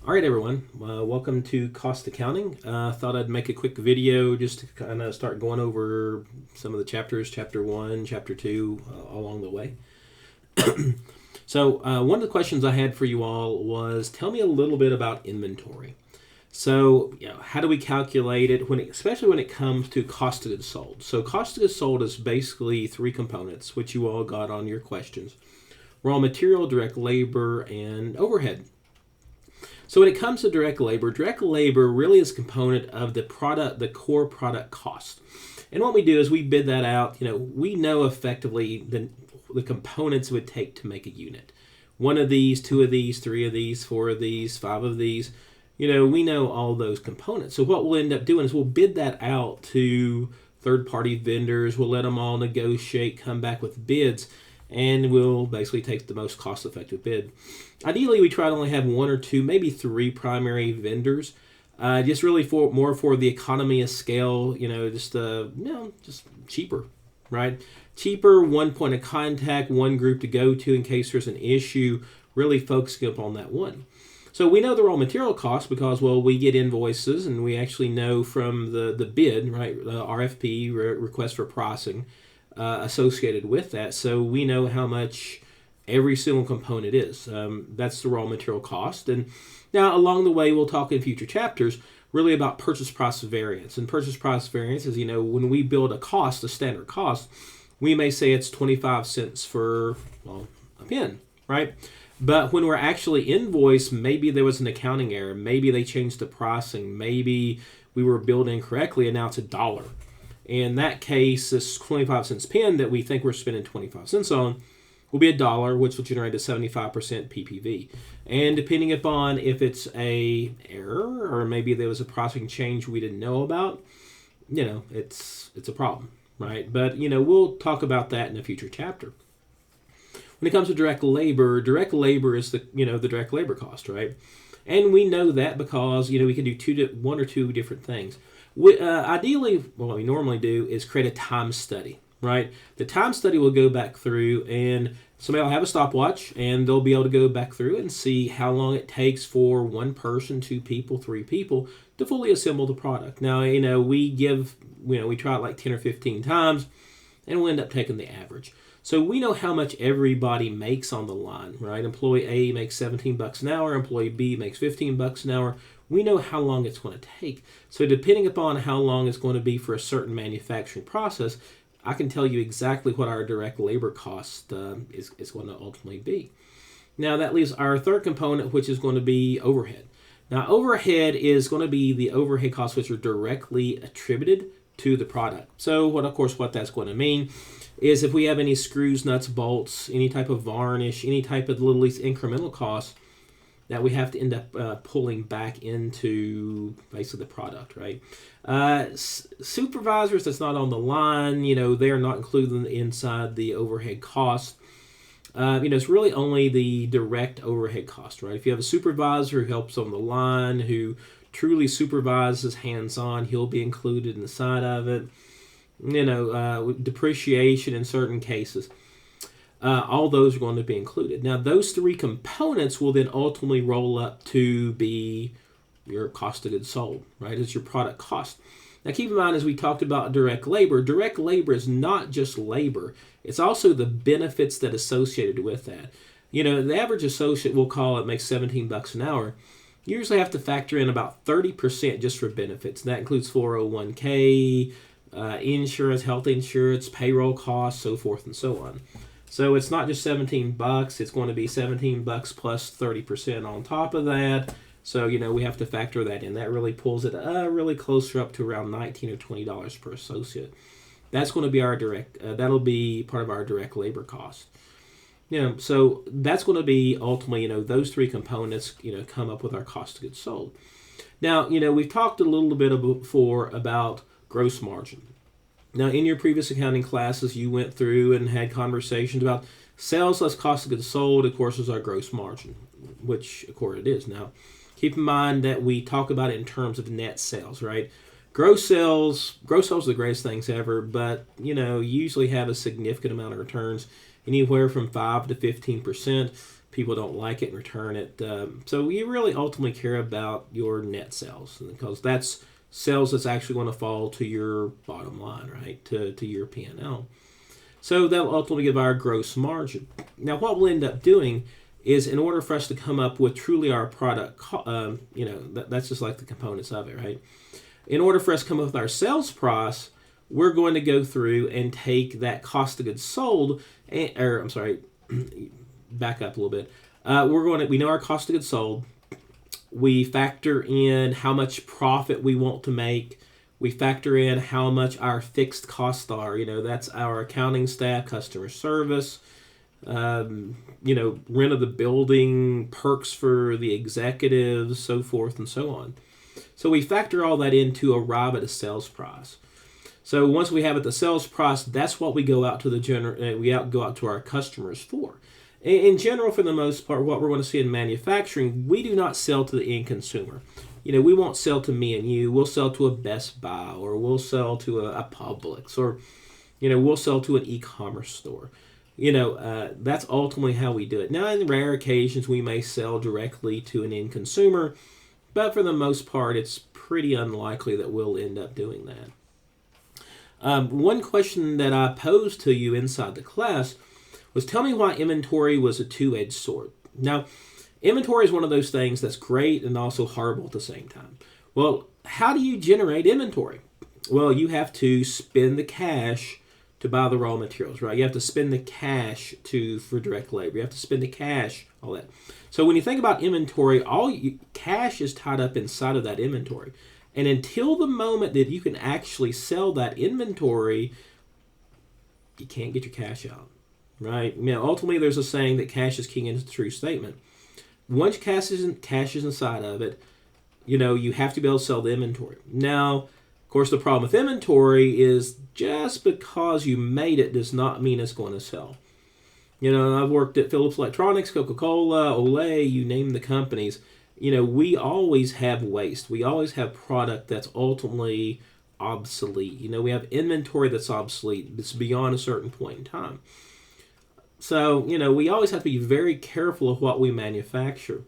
All right, everyone. Welcome to Cost Accounting. Thought I'd make a quick video just to kind of start going over some of the chapters, chapter 1, chapter 2, along the way. So one of the questions I had for you all was, tell me a little bit about inventory. So, how do we calculate it, especially when it comes to cost of goods sold? So cost of goods sold is basically three components, which you all got on your questions: raw material, direct labor, and overhead. So when it comes to direct labor really is a component of the core product cost. And what we do is we bid that out. We know effectively the components it would take to make a unit. One of these, two of these, three of these, four of these, five of these. We know all those components. So what we'll end up doing is we'll bid that out to third-party vendors. We'll let them all negotiate, come back with bids, and we'll basically take the most cost-effective bid. Ideally, we try to only have one or two, maybe three primary vendors, just really more for the economy of scale. Just cheaper, right? Cheaper, one point of contact, one group to go to in case there's an issue. Really focusing upon that one. So we know the raw material cost because, we get invoices and we actually know from the bid, right, the RFP, request for pricing, associated with that. So we know how much every single component is. That's the raw material cost. And now along the way, we'll talk in future chapters really about purchase price variance. And purchase price variance is, when we build a standard cost, we may say it's 25 cents for, a pen, right? But when we're actually invoiced, maybe there was an accounting error. Maybe they changed the pricing. Maybe we were billed incorrectly and now it's $1. In that case, this 25 cents pen that we think we're spending 25 cents on will be $1, which will generate a 75% PPV. And depending upon if it's a error or maybe there was a pricing change we didn't know about, it's a problem, right? But, we'll talk about that in a future chapter. When it comes to direct labor is the direct labor cost, right? And we know that because, we can do one or two different things. Ideally, what we normally do is create a time study, right? The time study will go back through and somebody will have a stopwatch and they'll be able to go back through and see how long it takes for one person, two people, three people to fully assemble the product. Now, we try it like 10 or 15 times and we'll end up taking the average. So we know how much everybody makes on the line, right? Employee A makes $17 an hour, employee B makes $15 an hour. We know how long it's going to take. So depending upon how long it's going to be for a certain manufacturing process, I can tell you exactly what our direct labor cost is going to ultimately be. Now that leaves our third component, which is going to be overhead. Now overhead is going to be the overhead costs which are directly attributed to the product. So what that's going to mean is if we have any screws, nuts, bolts, any type of varnish, any type of little least incremental costs that we have to end up pulling back into basically the product, right? Supervisors that's not on the line, they're not included inside the overhead cost. It's really only the direct overhead cost, right? If you have a supervisor who helps on the line, who truly supervises hands-on, he'll be included inside of it. Depreciation in certain cases. All those are going to be included. Now, those three components will then ultimately roll up to be your cost of goods sold, right? It's your product cost. Now, keep in mind, as we talked about direct labor is not just labor. It's also the benefits that associated with that. The average associate, we'll call it, makes $17 an hour. You usually have to factor in about 30% just for benefits. And that includes 401k, insurance, health insurance, payroll costs, so forth and so on. So it's not just $17, it's going to be $17 plus 30% on top of that. So, we have to factor that in. That really pulls it really closer up to around $19 or $20 per associate. That's going to be our that'll be part of our direct labor cost. So that's going to be ultimately, those three components, come up with our cost of goods sold. Now, we've talked a little bit before about gross margin. Now, in your previous accounting classes, you went through and had conversations about sales less cost of goods sold, of course, is our gross margin, which, of course, it is. Now, keep in mind that we talk about it in terms of net sales, right? Gross sales are the greatest things ever, but, usually have a significant amount of returns, anywhere from 5 to 15%. people don't like it and return it. So you really ultimately care about your net sales, because that's sales that's actually going to fall to your bottom line, right, to your P&L. So that will ultimately give our gross margin. Now, what we'll end up doing is, in order for us to come up with truly our product, that's just like the components of it, right? In order for us to come up with our sales price, we're going to go through and take that cost of goods sold, back up a little bit. We know our cost of goods sold. We factor in how much profit we want to make. We factor in how much our fixed costs are. That's our accounting staff, customer service, rent of the building, perks for the executives, so forth and so on. So we factor all that in to arrive at a sales price. So once we have it, the sales price, that's what we go out to go out to our customers for. In general, for the most part, what we're going to see in manufacturing, we do not sell to the end consumer. We won't sell to me and you. We'll sell to a Best Buy, or we'll sell to a Publix, or we'll sell to an e-commerce store. That's ultimately how we do it. Now, in rare occasions, we may sell directly to an end consumer, but for the most part, it's pretty unlikely that we'll end up doing that. One question that I posed to you inside the class was, tell me why inventory was a two-edged sword. Now, inventory is one of those things that's great and also horrible at the same time. Well, how do you generate inventory? Well, you have to spend the cash to buy the raw materials, right? You have to spend the cash for direct labor. You have to spend the cash, all that. So when you think about inventory, cash is tied up inside of that inventory. And until the moment that you can actually sell that inventory, you can't get your cash out, right? Ultimately, there's a saying that cash is king, and it's a true statement. Once cash is inside of it, you have to be able to sell the inventory. Now, of course, the problem with inventory is just because you made it does not mean it's going to sell. I've worked at Philips Electronics, Coca-Cola, Olay, you name the companies. We always have waste. We always have product that's ultimately obsolete. We have inventory that's obsolete. It's beyond a certain point in time. So, we always have to be very careful of what we manufacture.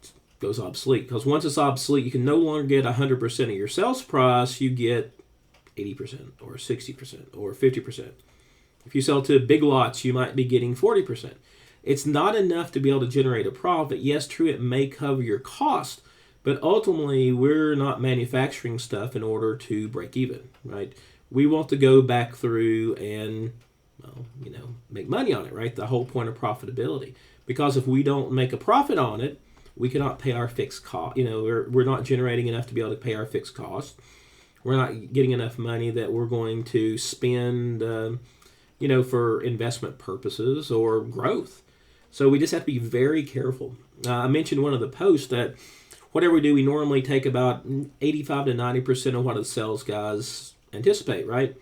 It goes obsolete, because once it's obsolete, you can no longer get 100% of your sales price. You get 80% or 60% or 50%. If you sell to big lots, you might be getting 40%. It's not enough to be able to generate a profit. Yes, true, it may cover your cost, but ultimately, we're not manufacturing stuff in order to break even, right? We want to go back through and make money on it, right? The whole point of profitability. Because if we don't make a profit on it, we cannot pay our fixed cost. We're not generating enough to be able to pay our fixed cost. We're not getting enough money that we're going to spend, for investment purposes or growth. So we just have to be very careful. I mentioned one of the posts that whatever we do, we normally take about 85 to 90% of what the sales guys anticipate, right?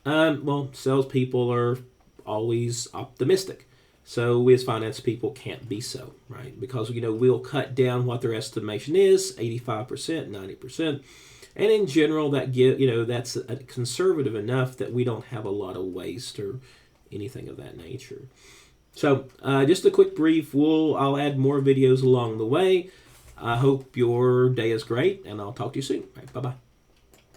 Salespeople are always optimistic. So we as finance people can't be so, right? Because, we'll cut down what their estimation is, 85%, 90%. And in general, that's conservative enough that we don't have a lot of waste or anything of that nature. So just a quick brief, I'll add more videos along the way. I hope your day is great, and I'll talk to you soon. All right, bye-bye.